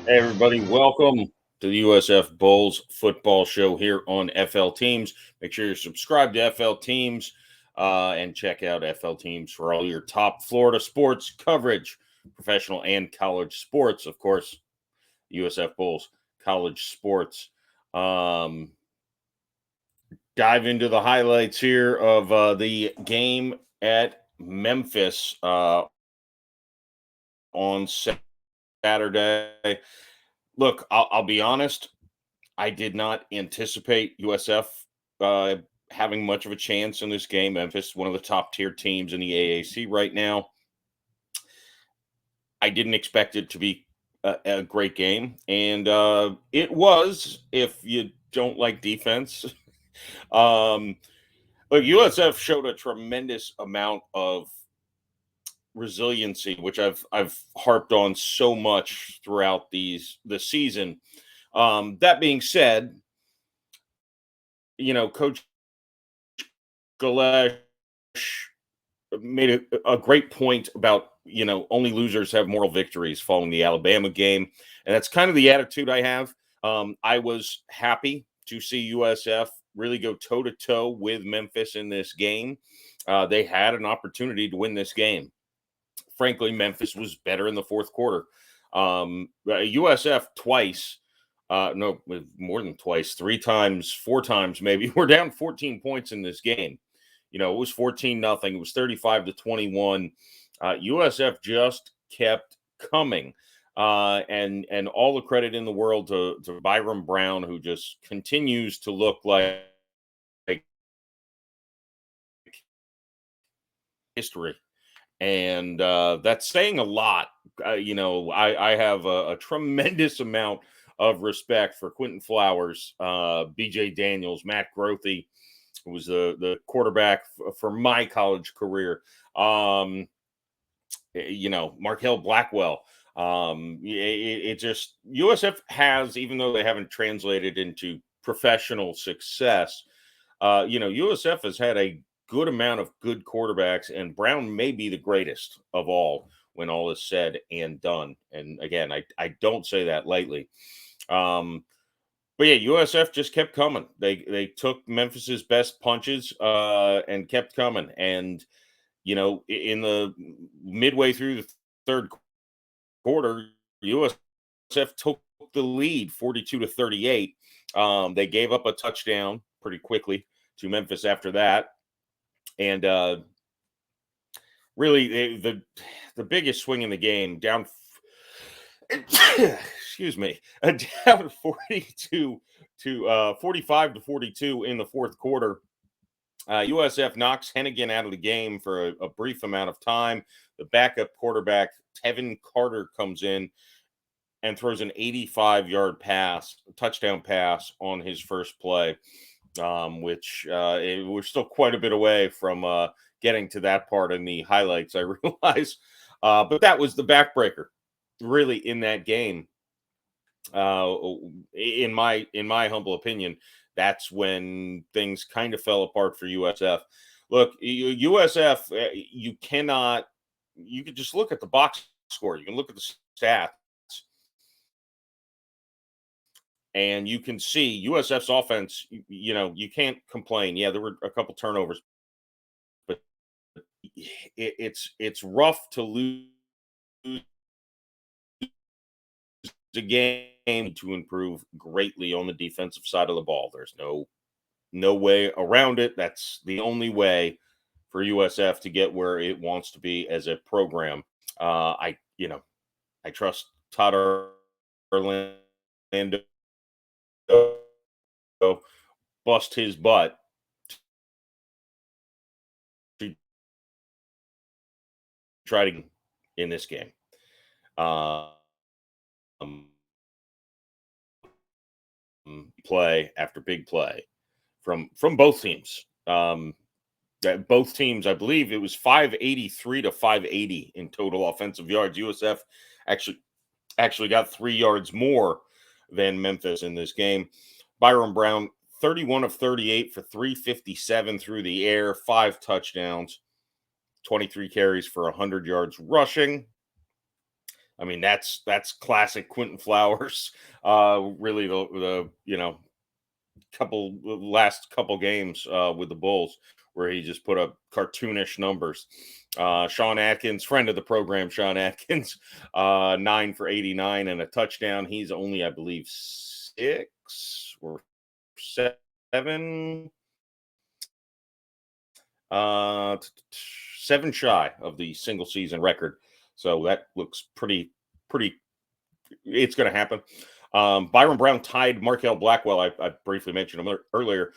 Hey, everybody, welcome to the USF Bulls football show here on FL Teams. Make sure you're subscribed to FL Teams and check out FL Teams for all your top Florida sports coverage, professional and college sports. Of course, USF Bulls college sports. Um, dive into the highlights here of the game at Memphis on Saturday. Look, I'll be honest. I did not anticipate USF having much of a chance in this game. Memphis, one of the top tier teams in the AAC right now. I didn't expect it to be a great game, and it was. If you don't like defense, um, look, USF showed a tremendous amount of resiliency, which I've harped on so much throughout the season. That being said, Coach Galesh made a great point about only losers have moral victories following the Alabama game, and that's kind of the attitude I have. I was happy to see USF really go toe to toe with Memphis in this game. They had an opportunity to win this game. Frankly, Memphis was better in the fourth quarter. USF twice, no, more than twice, three times, four times maybe. We're down 14 points in this game. It was 14-0. It was 35-21. USF just kept coming. And all the credit in the world to Byron Brown, who just continues to look like history. And that's saying a lot. I have a tremendous amount of respect for Quentin Flowers, BJ Daniels, Matt Grothy, who was the quarterback for my college career. Markel Blackwell. It just USF has, even though they haven't translated into professional success, USF has had a good amount of good quarterbacks, and Brown may be the greatest of all when all is said and done. And again, I don't say that lightly. But yeah, USF just kept coming. They took Memphis's best punches and kept coming. And in the midway through the third quarter, USF took the lead 42-38. They gave up a touchdown pretty quickly to Memphis after that. And really, the biggest swing in the game, down excuse me, down 42 to 45-42 in the fourth quarter. USF knocks Hennigan out of the game for a brief amount of time. The backup quarterback, Tevin Carter, comes in and throws an 85-yard touchdown pass on his first play, which we're still quite a bit away from getting to that part in the highlights, I realize. But that was the backbreaker, really, in that game. In my humble opinion, that's when things kind of fell apart for USF. Look, USF, you could just look at the box score. You can look at the stats, and you can see USF's offense. You can't complain. Yeah, there were a couple turnovers, but it's rough to lose a game to improve greatly on the defensive side of the ball. There's no way around it. That's the only way for USF to get where it wants to be as a program. I trust Todd Orlando bust his butt to try to in this game. Play after big play from both teams. Both teams, I believe it was 583 to 580 in total offensive yards. USF actually got 3 yards more than Memphis in this game. Byron Brown, 31 of 38 for 357 through the air, 5 touchdowns, 23 carries for 100 yards rushing. I mean, that's classic Quentin Flowers. Really, the last couple games with the Bulls where he just put up cartoonish numbers. Sean Atkins, friend of the program, Sean Atkins, 9 for 89 and a touchdown. He's only, I believe, 6 or 7, uh, 7 shy of the single season record. So that looks pretty. It's going to happen. Byron Brown tied Markel Blackwell. I briefly mentioned him earlier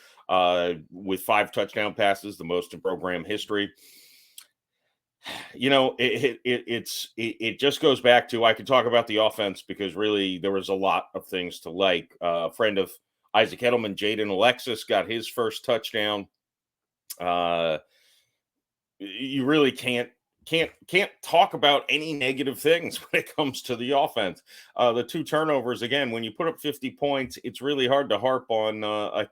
with 5 touchdown passes, the most in program history. It just goes back to, I could talk about the offense because really there was a lot of things to like. A friend of Isaac Edelman, Jaden Alexis, got his first touchdown. You really can't talk about any negative things when it comes to the offense. The 2 turnovers, again, when you put up 50 points, it's really hard to harp on a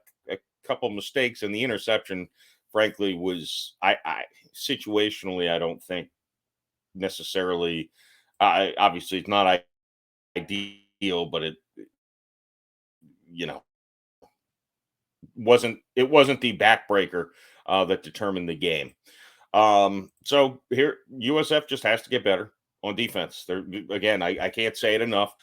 couple mistakes, and the interception, frankly, was I situationally, I don't think necessarily. Obviously, it's not ideal, but it you know wasn't the backbreaker that determined the game. So here, USF just has to get better on defense. They're, again, I can't say it enough.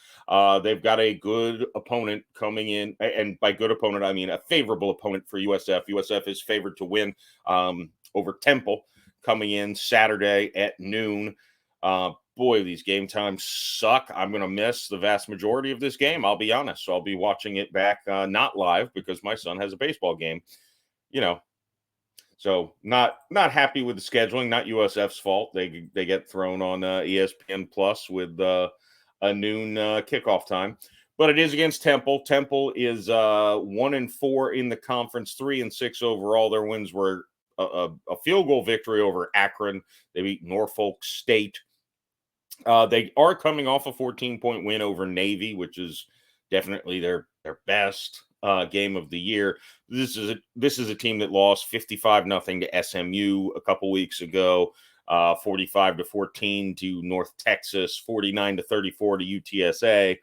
They've got a good opponent coming in, and by good opponent, I mean a favorable opponent for USF. USF is favored to win over Temple coming in Saturday at noon. Boy, these game times suck. I'm going to miss the vast majority of this game. I'll be honest. So I'll be watching it back, not live because my son has a baseball game. So not happy with the scheduling. Not USF's fault. They get thrown on ESPN Plus with a noon kickoff time, but it is against Temple. Temple is 1-4 in the conference, 3-6 overall. Their wins were a field goal victory over Akron. They beat Norfolk State. They are coming off a 14-point win over Navy, which is definitely their best game of the year. This is a team that lost 55-0 to SMU a couple weeks ago, 45-14 to North Texas, 49-34 to UTSA.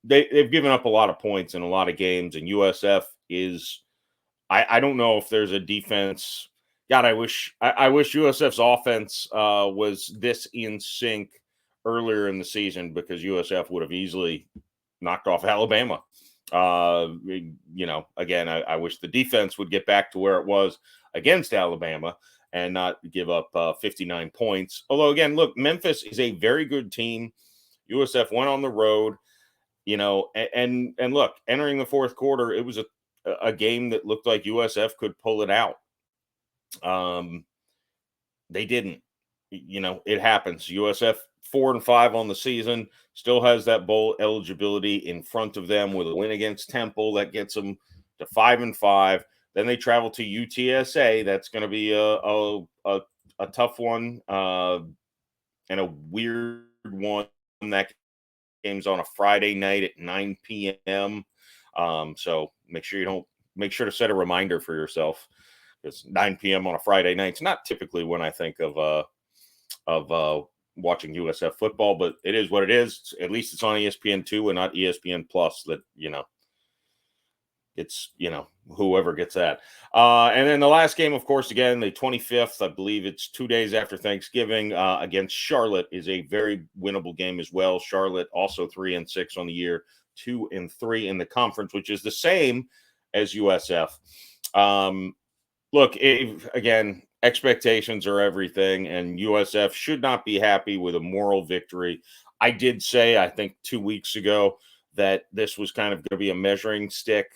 They've given up a lot of points in a lot of games, and USF is. I don't know if there's a defense. God, I wish USF's offense was this in sync earlier in the season, because USF would have easily knocked off Alabama. Again, I wish the defense would get back to where it was against Alabama and not give up 59 points. Although, again, look, Memphis is a very good team. USF went on the road, and look, entering the fourth quarter, it was a game that looked like USF could pull it out. They didn't. It happens. USF 4-5 on the season, still has that bowl eligibility in front of them with a win against Temple that gets them to 5-5. Then they travel to UTSA. That's going to be a tough one and a weird one. That game's on a Friday night at 9 p.m. So make sure to set a reminder for yourself. It's 9 p.m. on a Friday night. It's not typically when I think of watching USF football, but it is what it is. At least it's on ESPN2 and not ESPN Plus. That it's whoever gets that. And then the last game, of course, again the 25th. I believe it's 2 days after Thanksgiving against Charlotte is a very winnable game as well. Charlotte also 3-6 on the year, 2-3 in the conference, which is the same as USF. Look, again, expectations are everything, and USF should not be happy with a moral victory. I did say, I think 2 weeks ago, that this was kind of going to be a measuring stick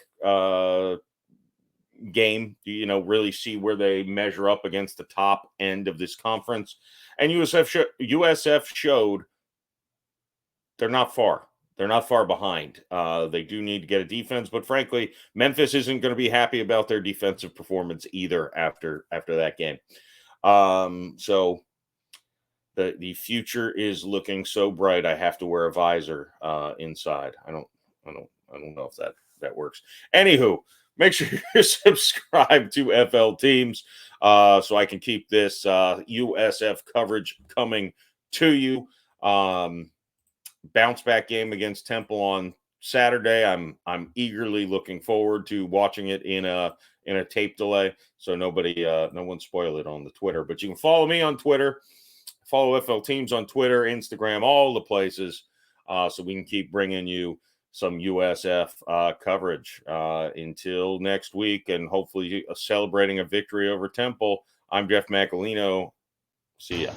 game, really see where they measure up against the top end of this conference. And USF showed they're not far. They're not far behind. They do need to get a defense, but frankly, Memphis isn't going to be happy about their defensive performance either after that game. So the future is looking so bright. I have to wear a visor inside. I don't know if that works. Anywho, make sure you're subscribed to FL Teams so I can keep this USF coverage coming to you. Bounce back game against Temple on Saturday. I'm eagerly looking forward to watching it in a tape delay, so no one spoil it on the Twitter. But you can follow me on Twitter, follow FL Teams on Twitter, Instagram, all the places, so we can keep bringing you some USF coverage until next week, and hopefully celebrating a victory over Temple. I'm Jeff Macolino. See ya.